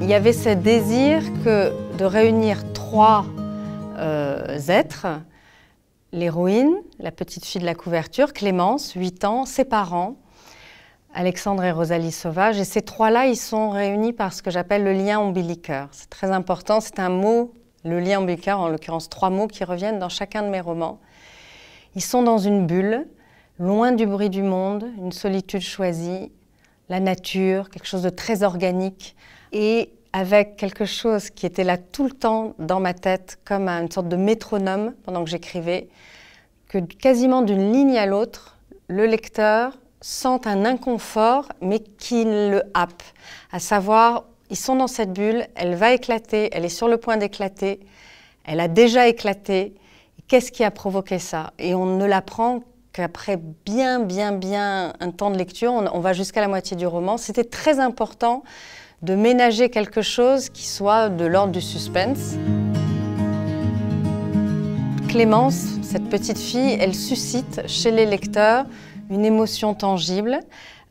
Il y avait ce désir de réunir trois êtres, l'héroïne, la petite fille de la couverture, Clémence, 8 ans, ses parents, Alexandre et Rosalie Sauvage. Et ces trois-là, ils sont réunis par ce que j'appelle le lien ombilicaire. C'est très important, c'est un mot, le lien ombilicaire, en l'occurrence 3 mots qui reviennent dans chacun de mes romans. Ils sont dans une bulle, loin du bruit du monde, une solitude choisie, la nature, quelque chose de très organique, et avec quelque chose qui était là tout le temps dans ma tête, comme une sorte de métronome pendant que j'écrivais, que quasiment d'une ligne à l'autre, le lecteur sent un inconfort, mais qui le happe. À savoir, ils sont dans cette bulle, elle va éclater, elle est sur le point d'éclater, elle a déjà éclaté. Qu'est-ce qui a provoqué ça? Et on ne l'apprend qu'après bien un temps de lecture, on va jusqu'à la moitié du roman. C'était très important de ménager quelque chose qui soit de l'ordre du suspense. Clémence, cette petite fille, elle suscite chez les lecteurs une émotion tangible.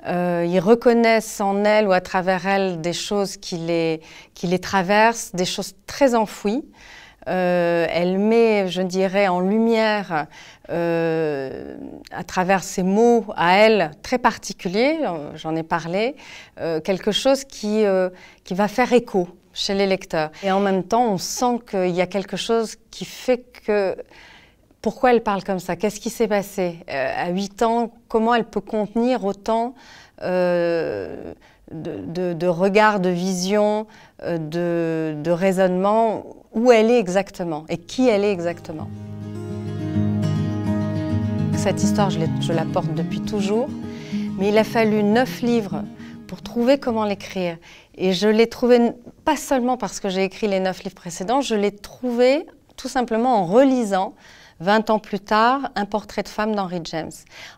Ils reconnaissent en elle ou à travers elle des choses qui les traversent, des choses très enfouies. Elle met, je dirais, en lumière, à travers ses mots à elle très particuliers, j'en ai parlé, quelque chose qui va faire écho chez les lecteurs. Et en même temps, on sent qu'il y a quelque chose qui fait que... Pourquoi elle parle comme ça? Qu'est-ce qui s'est passé? À 8 ans, comment elle peut contenir autant de regard, de vision, de raisonnement, où elle est exactement et qui elle est exactement. Cette histoire, je la porte depuis toujours, mais il a fallu 9 livres pour trouver comment l'écrire. Et je l'ai trouvé, pas seulement parce que j'ai écrit les 9 livres précédents, je l'ai trouvé tout simplement en relisant 20 ans plus tard, Un portrait de femme d'Henry James.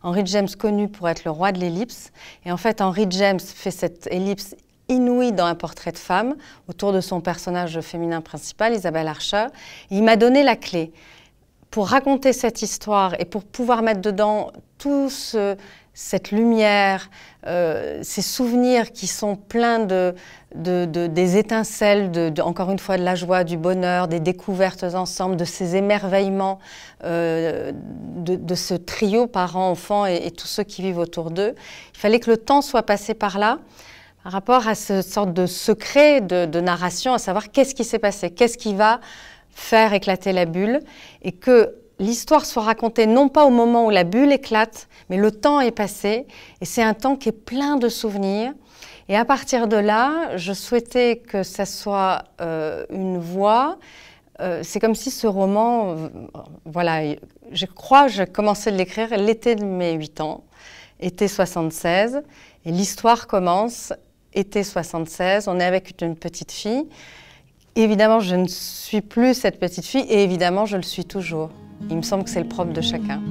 Henry James connu pour être le roi de l'ellipse. Et en fait, Henry James fait cette ellipse inouïe dans Un portrait de femme, autour de son personnage féminin principal, Isabelle Archer. Et il m'a donné la clé. Pour raconter cette histoire et pour pouvoir mettre dedans tout cette lumière, ces souvenirs qui sont pleins des étincelles, encore une fois, de la joie, du bonheur, des découvertes ensemble, de ces émerveillements, de ce trio parents-enfants et tous ceux qui vivent autour d'eux. Il fallait que le temps soit passé par là, par rapport à cette sorte de secret de narration, à savoir qu'est-ce qui s'est passé, qu'est-ce qui va faire éclater la bulle, et que l'histoire soit racontée non pas au moment où la bulle éclate, mais le temps est passé, et c'est un temps qui est plein de souvenirs. Et à partir de là, je souhaitais que ça soit une voix. C'est comme si ce roman, voilà, je crois, j'ai commencé de l'écrire l'été de mes 8 ans, été 76, et l'histoire commence été 76, on est avec une petite fille. Évidemment, je ne suis plus cette petite fille, et évidemment, je le suis toujours. Il me semble que c'est le propre de chacun.